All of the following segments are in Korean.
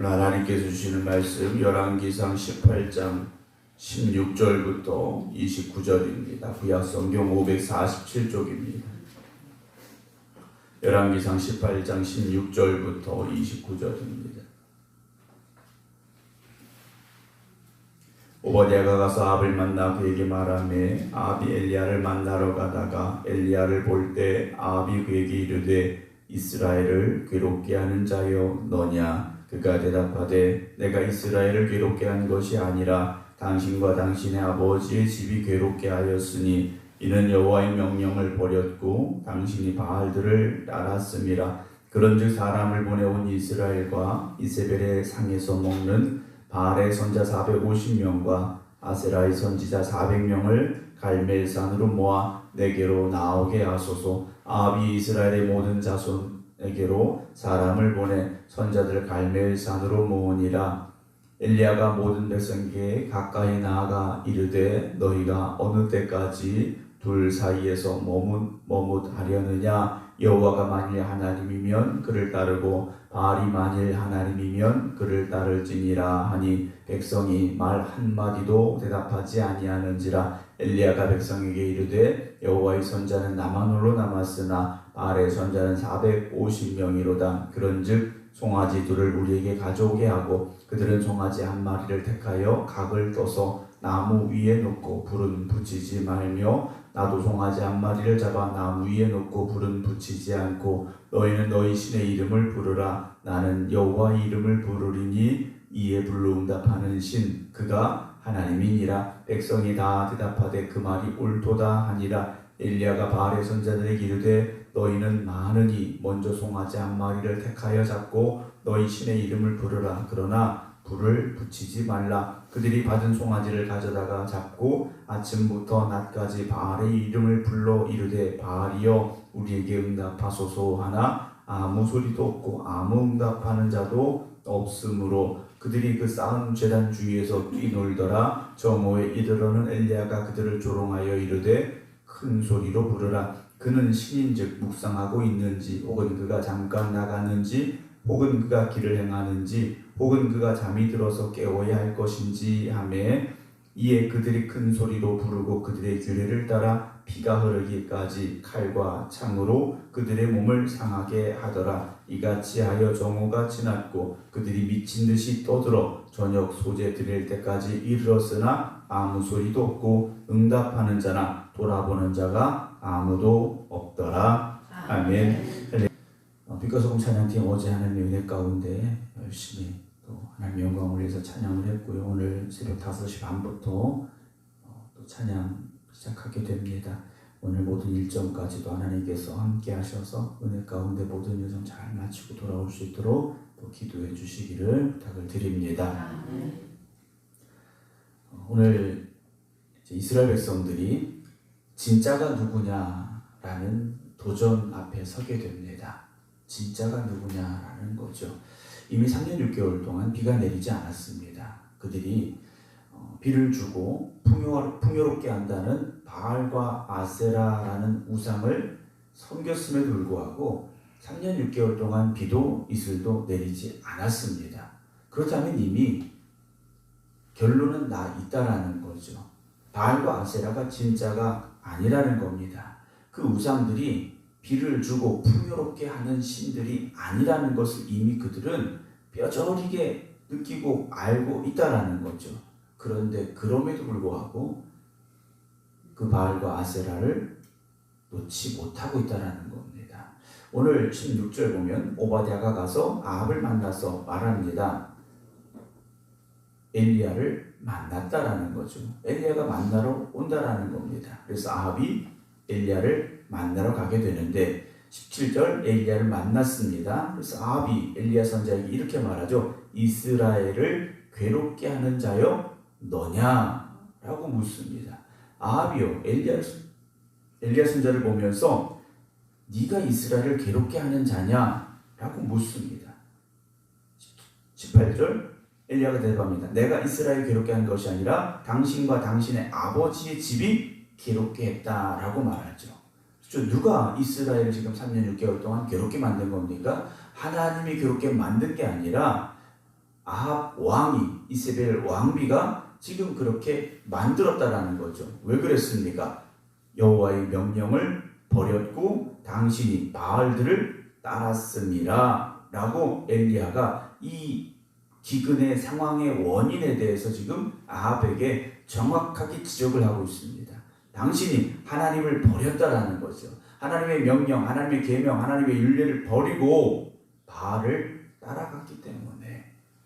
오늘 하나님께서 주시는 말씀 열왕기상 18장 16절부터 29절입니다. 구약성경 547쪽입니다. 열왕기상 18장 16절부터 29절입니다. 오바댜가 가서 아합을 만나 그에게 말하매 아합이 엘리야를 만나러 가다가 엘리야를 볼 때 아합이 그에게 이르되 이스라엘을 괴롭게 하는 자여 너냐? 그가 대답하되 내가 이스라엘을 괴롭게 한 것이 아니라 당신과 당신의 아버지의 집이 괴롭게 하였으니 이는 여호와의 명령을 버렸고 당신이 바알들을 따랐음이라. 그런즉 사람을 보내온 이스라엘과 이세벨의 상에서 먹는 바알의 선자 450명과 아세라의 선지자 400명을 갈멜산으로 모아 내게로 나오게 하소서. 아합이 이스라엘의 모든 자손에게로 사람을 보내 선자들 갈멜산으로 모으니라. 엘리야가 모든 백성에게 가까이 나아가 이르되 너희가 어느 때까지 둘 사이에서 머뭇하려느냐? 여호와가 만일 하나님이면 그를 따르고 바알이 만일 하나님이면 그를 따를지니라 하니 백성이 말 한마디도 대답하지 아니하는지라. 엘리야가 백성에게 이르되 여호와의 선자는 나만 홀로 남았으나 바알의 선자는 450명이로다. 그런즉 송아지 둘을 우리에게 가져오게 하고 그들은 송아지 한 마리를 택하여 각을 떠서 나무 위에 놓고 불은 붙이지 말며 나도 송아지 한 마리를 잡아 나무 위에 놓고 불은 붙이지 않고 너희는 너희 신의 이름을 부르라. 나는 여호와의 이름을 부르리니 이에 불러응답하는 신 그가 하나님이니라. 백성이 다 대답하되 그 말이 옳도다 하니라. 엘리야가 바알의 선자들에게 이르되 너희는 많으니 먼저 송아지 한 마리를 택하여 잡고 너희 신의 이름을 부르라. 그러나 불을 붙이지 말라. 그들이 받은 송아지를 가져다가 잡고 아침부터 낮까지 바알의 이름을 불러 이르되 바알이여 우리에게 응답하소서 하나 아무 소리도 없고 아무 응답하는 자도 없으므로 그들이 그 쌓은 제단 주위에서 뛰놀더라. 정오에 이르러는 엘리야가 그들을 조롱하여 이르되 큰 소리로 부르라. 그는 신인즉 묵상하고 있는지 혹은 그가 잠깐 나가는지 혹은 그가 길을 행하는지 혹은 그가 잠이 들어서 깨워야 할 것인지 하매 이에 그들이 큰 소리로 부르고 그들의 규례를 따라 피가 흐르기까지 칼과 창으로 그들의 몸을 상하게 하더라. 이같이 하여 정오가 지났고 그들이 미친 듯이 떠들어 저녁 소재 드릴 때까지 이르렀으나 아무 소리도 없고 응답하는 자나 돌아보는 자가 아무도 없더라. 아멘. 빛과 소금 찬양팀 어제 하나님의 은혜 가운데 열심히 또 하나님의 영광을 위해서 찬양을 했고요. 오늘 새벽 5시 반부터 또 찬양 시작하게 됩니다. 오늘 모든 일정까지도 하나님께서 함께 하셔서 은혜 가운데 모든 일정 잘 마치고 돌아올 수 있도록 또 기도해 주시기를 부탁을 드립니다. 오늘 이스라엘 백성들이 진짜가 누구냐라는 도전 앞에 서게 됩니다. 진짜가 누구냐라는 거죠. 이미 3년 6개월 동안 비가 내리지 않았습니다. 그들이 비를 주고 풍요롭게 한다는 바알과 아세라라는 우상을 섬겼음에도 불구하고 3년 6개월 동안 비도 이슬도 내리지 않았습니다. 그렇다면 이미 결론은 나 있다라는 거죠. 바알과 아세라가 진짜가 아니라는 겁니다. 그 우상들이 비를 주고 풍요롭게 하는 신들이 아니라는 것을 이미 그들은 뼈저리게 느끼고 알고 있다라는 거죠. 그런데 그럼에도 불구하고 그 바알과 아세라를 놓지 못하고 있다라는 겁니다. 오늘 16절 보면 오바댜가 가서 아합을 만나서 말합니다. 엘리야를 만났다라는 거죠. 엘리야가 만나러 온다라는 겁니다. 그래서 아합이 엘리야를 만나러 가게 되는데 17절 엘리야를 만났습니다. 그래서 아합이 엘리야 선자에게 이렇게 말하죠. 이스라엘을 괴롭게 하는 자여 너냐? 라고 묻습니다. 아합이요 엘리야 선자를 보면서 네가 이스라엘을 괴롭게 하는 자냐? 라고 묻습니다. 18절 엘리야가 대답합니다. 내가 이스라엘을 괴롭게 한 것이 아니라 당신과 당신의 아버지의 집이 괴롭게 했다라고 말하죠. 누가 이스라엘을 지금 3년 6개월 동안 괴롭게 만든 겁니까? 하나님이 괴롭게 만든 게 아니라 아합 왕이 이세벨 왕비가 지금 그렇게 만들었다라는 거죠. 왜 그랬습니까? 여호와의 명령을 버렸고 당신이 바알들을 따랐습니다. 라고 엘리야가 이 기근의 상황의 원인에 대해서 지금 아합에게 정확하게 지적을 하고 있습니다. 당신이 하나님을 버렸다라는 거죠. 하나님의 명령, 하나님의 계명, 하나님의 율례를 버리고 바알을 따라갔기 때문에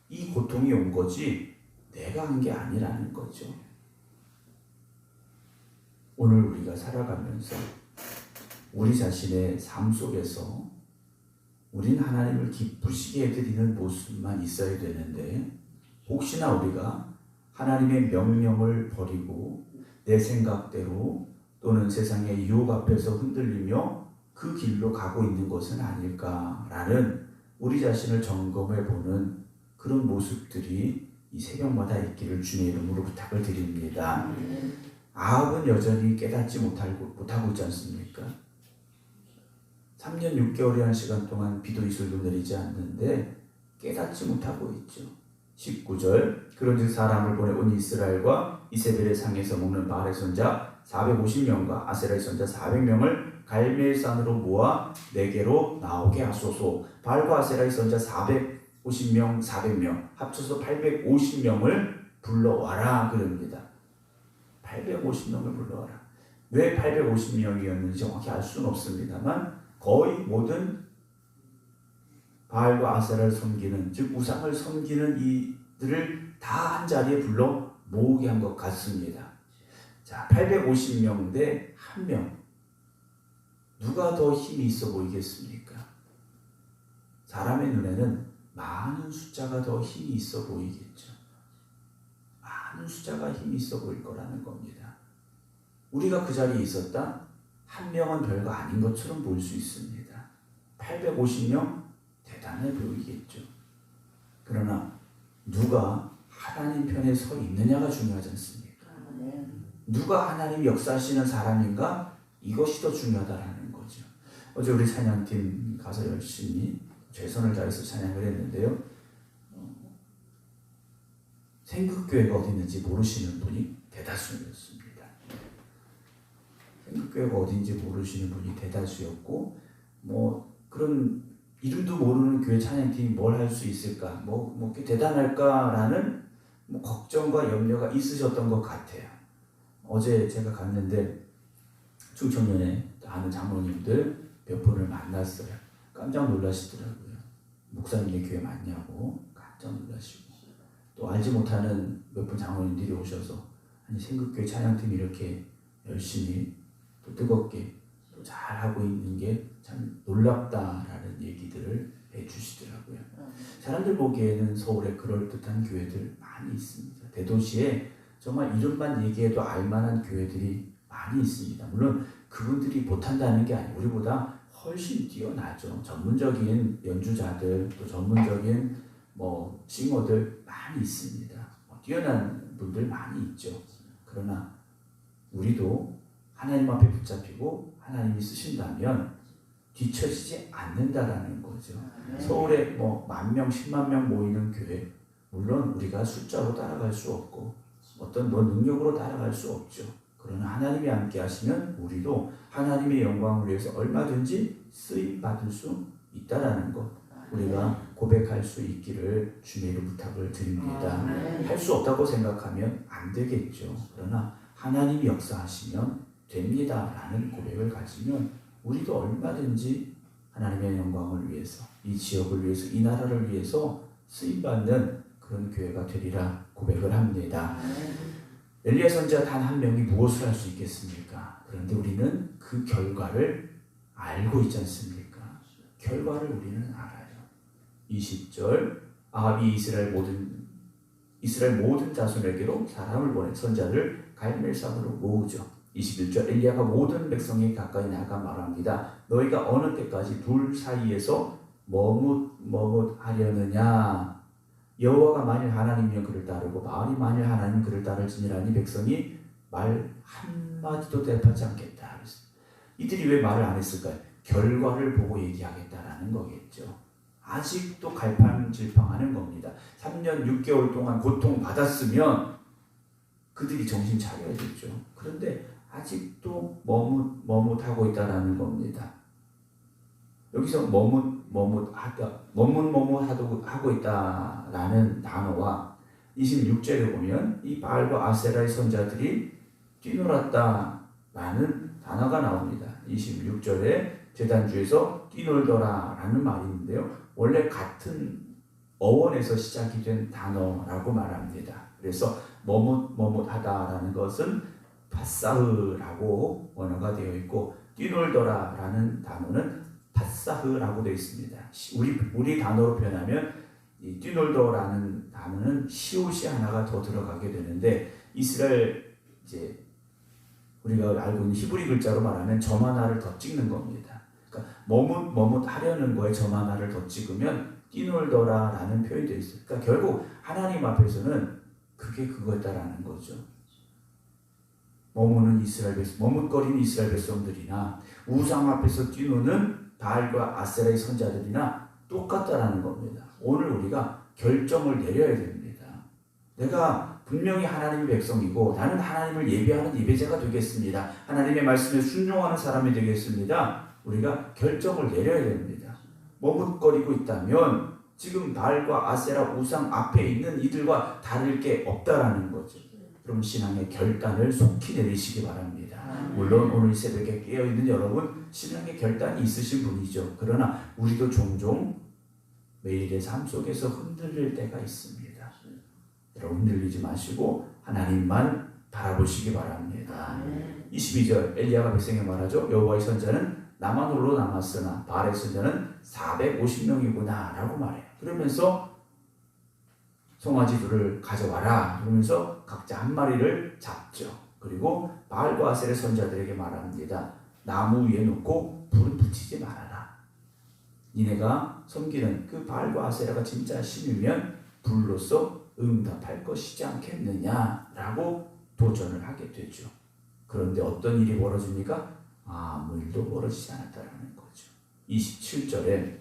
이 고통이 온 거지 내가 한 게 아니라는 거죠. 오늘 우리가 살아가면서 우리 자신의 삶 속에서 우린 하나님을 기쁘시게 해드리는 모습만 있어야 되는데 혹시나 우리가 하나님의 명령을 버리고 내 생각대로 또는 세상의 유혹 앞에서 흔들리며 그 길로 가고 있는 것은 아닐까라는 우리 자신을 점검해 보는 그런 모습들이 이 새벽마다 있기를 주님의 이름으로 부탁을 드립니다. 아합은 여전히 깨닫지 못하고 있지 않습니까? 3년 6개월이라는 시간 동안 비도 이슬도 내리지 않는데 깨닫지 못하고 있죠. 19절 그런즉 사람을 보내 온 이스라엘과 이세벨의 상에서 먹는 바알의 선자 450명과 아세라의 선자 400명을 갈멜산으로 모아 내게로 나오게 하소서. 바알과 아세라의 선자 450명 400명 합쳐서 850명을 불러와라 그럽니다. 850명을 불러와라. 왜 850명이었는지 정확히 알 수는 없습니다만 거의 모든 바알과 아세라를 섬기는, 즉 우상을 섬기는 이들을 다 한 자리에 불러 모으게 한 것 같습니다. 자, 850명 대 1명. 누가 더 힘이 있어 보이겠습니까? 사람의 눈에는 많은 숫자가 더 힘이 있어 보이겠죠. 많은 숫자가 힘이 있어 보일 거라는 겁니다. 우리가 그 자리에 있었다? 1명은 별거 아닌 것처럼 보일 수 있습니다. 850명 대단해 보이겠죠. 그러나 누가 하나님 편에 서 있느냐가 중요하지 않습니까? 누가 하나님 역사하시는 사람인가? 이것이 더 중요하다라는 거죠. 어제 우리 찬양팀 가서 열심히 최선을 다해서 찬양을 했는데요. 생극교회가 어디 있는지 모르시는 분이 대다수였습니다. 생극교회가 어딘지 모르시는 분이 대다수였고, 그런 이름도 모르는 교회 찬양팀이 뭘 할 수 있을까, 뭐 이렇게 대단할까라는 걱정과 염려가 있으셨던 것 같아요. 어제 제가 갔는데 충청년에 아는 장로님들 몇 분을 만났어요. 깜짝 놀라시더라고요. 목사님의 교회 맞냐고 깜짝 놀라시고, 또 알지 못하는 몇 분 장로님들이 오셔서 아니 생극교회 찬양팀이 이렇게 열심히 또 뜨겁게 또 잘하고 있는 게 참 놀랍다라는 얘기들을 해주시더라고요. 사람들 보기에는 서울에 그럴듯한 교회들 많이 있습니다. 대도시에 정말 이름만 얘기해도 알만한 교회들이 많이 있습니다. 물론 그분들이 못한다는 게 아니고 우리보다 훨씬 뛰어나죠. 전문적인 연주자들 또 전문적인 싱어들 많이 있습니다. 뛰어난 분들 많이 있죠. 그러나 우리도 하나님 앞에 붙잡히고 하나님이 쓰신다면 뒤처지지 않는다라는 거죠. 서울에 10,000명, 10만 명 모이는 교회, 물론 우리가 숫자로 따라갈 수 없고 어떤 능력으로 따라갈 수 없죠. 그러나 하나님이 함께 하시면 우리도 하나님의 영광을 위해서 얼마든지 쓰임 받을 수 있다라는 것, 우리가 고백할 수 있기를 주님으로 부탁을 드립니다. 할 수 없다고 생각하면 안 되겠죠. 그러나 하나님이 역사하시면 됩니다라는 고백을 가지면 우리도 얼마든지 하나님의 영광을 위해서, 이 지역을 위해서, 이 나라를 위해서 쓰임받는 그런 교회가 되리라 고백을 합니다. 엘리야 선지자 단 한 명이 무엇을 할 수 있겠습니까? 그런데 우리는 그 결과를 알고 있지 않습니까? 결과를 우리는 알아요. 20절 아합이 이스라엘 모든 자손에게로 사람을 보내 선자를 갈멜산으로 모으죠. 21절 엘리야가 모든 백성에 가까이 나가 말합니다. 너희가 어느 때까지 둘 사이에서 머뭇하려느냐? 여호와가 만일 하나님이면 그를 따르고 바알이 만일 하나님 그를 따를지니라니 백성이 말 한마디도 대답하지 않겠다. 이들이 왜 말을 안 했을까요? 결과를 보고 얘기하겠다라는 거겠죠. 아직도 갈팡질팡하는 겁니다. 3년 3년 6개월 동안 고통받았으면 그들이 정신 차려야겠죠. 그런데 아직도 머뭇하고 있다는 겁니다. 여기서 머뭇하고 있다라는 단어와 26절에 보면 이 바알과 아세라의 선자들이 뛰놀았다라는 단어가 나옵니다. 26절에 제단주에서 뛰놀더라라는 말이 있는데요. 원래 같은 어원에서 시작이 된 단어라고 말합니다. 그래서 머뭇하다라는 것은 파사흐라고 원어가 되어 있고 뛰놀더라라는 단어는 파사흐라고 되어 있습니다. 우리 단어로 표현하면 이 뛰놀더라는 단어는 시옷이 하나가 더 들어가게 되는데 이스라엘 이제 우리가 알고 있는 히브리 글자로 말하면 점 하나를 더 찍는 겁니다. 그러니까 머뭇하려는 거에 점 하나를 더 찍으면 뛰놀더라라는 표현이 되어 있어요. 그러니까 결국 하나님 앞에서는 그게 그거다라는 거죠. 머뭇거리는 이스라엘 백성들이나 우상 앞에서 뛰노는 바알과 아세라의 선자들이나 똑같다라는 겁니다. 오늘 우리가 결정을 내려야 됩니다. 내가 분명히 하나님의 백성이고 나는 하나님을 예배하는 예배자가 되겠습니다. 하나님의 말씀에 순종하는 사람이 되겠습니다. 우리가 결정을 내려야 됩니다. 머뭇거리고 있다면 지금 바알과 아세라 우상 앞에 있는 이들과 다를 게 없다라는 거죠. 그럼 신앙의 결단을 속히 내리시기 바랍니다. 물론 오늘 새벽에 깨어있는 여러분 신앙의 결단이 있으신 분이죠. 그러나 우리도 종종 매일의 삶 속에서 흔들릴 때가 있습니다. 여러분 흔들리지 마시고 하나님만 바라보시기 바랍니다. 22절 엘리야가 백성에게 말하죠. 여호와의 선자는 나만 홀로 남았으나 바알의 선자는 450명이구나 라고 말해요. 그러면서 송아지 둘을 가져와라 그러면서 각자 한 마리를 잡죠. 그리고 바알과 아세라 선자들에게 말합니다. 나무 위에 놓고 불을 붙이지 말아라. 니네가 섬기는 그 바알과 아세라가 진짜 신이면 불로써 응답할 것이지 않겠느냐라고 도전을 하게 되죠. 그런데 어떤 일이 벌어집니까? 아무 일도 벌어지지 않았다라는 거죠. 27절에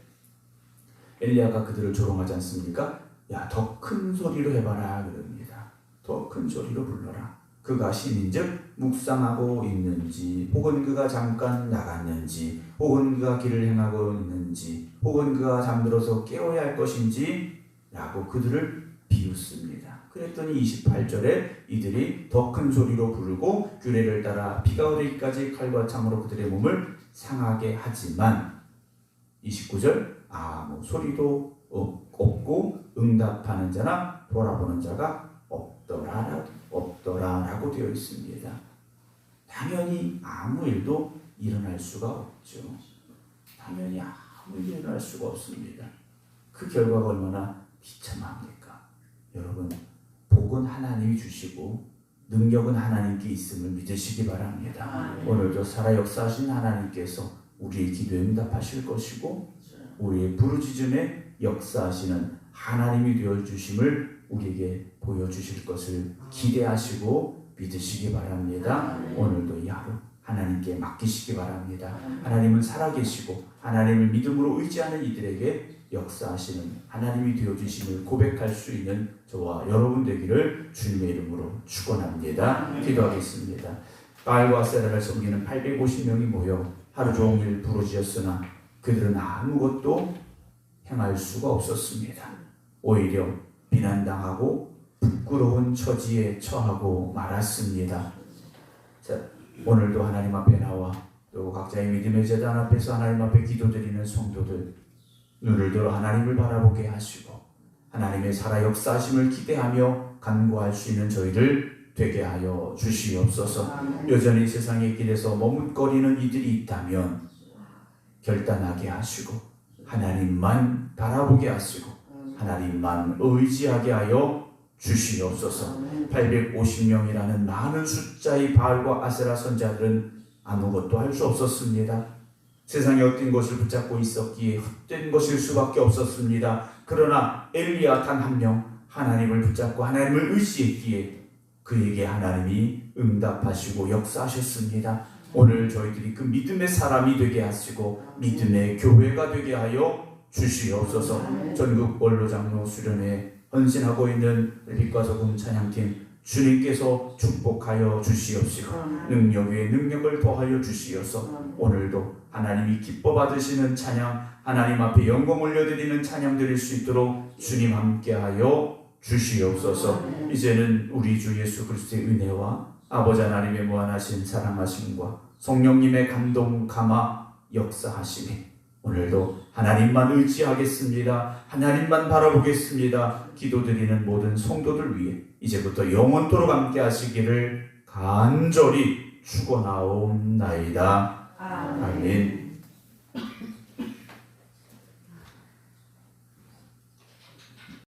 엘리야가 그들을 조롱하지 않습니까? 야, 더 큰 소리로 해봐라 그럽니다. 더 큰 소리로 불러라. 그가 신인즉 묵상하고 있는지 혹은 그가 잠깐 나갔는지 혹은 그가 길을 행하고 있는지 혹은 그가 잠들어서 깨워야 할 것인지 라고 그들을 비웃습니다. 그랬더니 28절에 이들이 더 큰 소리로 부르고 규례를 따라 비가 오르기까지 칼과 창으로 그들의 몸을 상하게 하지만 29절 아무 소리도 없고 응답하는 자나 돌아보는 자가 없더라라고 되어 있습니다. 당연히 아무 일도 일어날 수가 없죠. 당연히 아무 일도 일어날 수가 없습니다. 그 결과가 얼마나 비참합니까? 여러분, 복은 하나님이 주시고 능력은 하나님께 있음을 믿으시기 바랍니다. 오늘도 살아 역사하신 하나님께서 우리의 기도에 응답하실 것이고 우리의 부르짖음에 역사하시는 하나님이 되어주심을 우리에게 보여주실 것을 기대하시고 믿으시기 바랍니다. 오늘도 이 하루 하나님께 맡기시기 바랍니다. 하나님은 살아계시고 하나님을 믿음으로 의지하는 이들에게 역사하시는 하나님이 되어주심을 고백할 수 있는 저와 여러분 되기를 주님의 이름으로 축원합니다. 기도하겠습니다. 바알과 아세라를 섬기는 850명이 모여 하루 종일 부르짖었으나 그들은 아무것도 행할 수가 없었습니다. 오히려 비난당하고 부끄러운 처지에 처하고 말았습니다. 자, 오늘도 하나님 앞에 나와 또 각자의 믿음의 제단 앞에서 하나님 앞에 기도드리는 성도들 눈을 들어 하나님을 바라보게 하시고 하나님의 살아 역사하심을 기대하며 간구할 수 있는 저희들 되게 하여 주시옵소서. 여전히 세상의 길에서 머뭇거리는 이들이 있다면 결단하게 하시고 하나님만 바라보게 하시고 하나님만 의지하게 하여 주시옵소서. 850명이라는 많은 숫자의 바알과 아세라 선자들은 아무것도 할 수 없었습니다. 세상에 헛된 것을 붙잡고 있었기에 헛된 것일 수밖에 없었습니다. 그러나 엘리야 단 한 명 하나님을 붙잡고 하나님을 의지했기에 그에게 하나님이 응답하시고 역사하셨습니다. 오늘 저희들이 그 믿음의 사람이 되게 하시고 믿음의 교회가 되게 하여 주시옵소서. 전국 원로장로 수련회 헌신하고 있는 빛과 소금 찬양팀 주님께서 축복하여 주시옵시고 능력 위에 능력을 더하여 주시어서 오늘도 하나님이 기뻐 받으시는 찬양, 하나님 앞에 영광 올려드리는 찬양 드릴 수 있도록 주님 함께하여 주시옵소서. 이제는 우리 주 예수 그리스도의 은혜와 아버지 하나님의 무한하신 사랑하심과 성령님의 감동 감화 역사하심이 오늘도 하나님만 의지하겠습니다. 하나님만 바라보겠습니다. 기도드리는 모든 성도들 위해 이제부터 영원토록 함께 하시기를 간절히 축원하옵나이다. 아멘.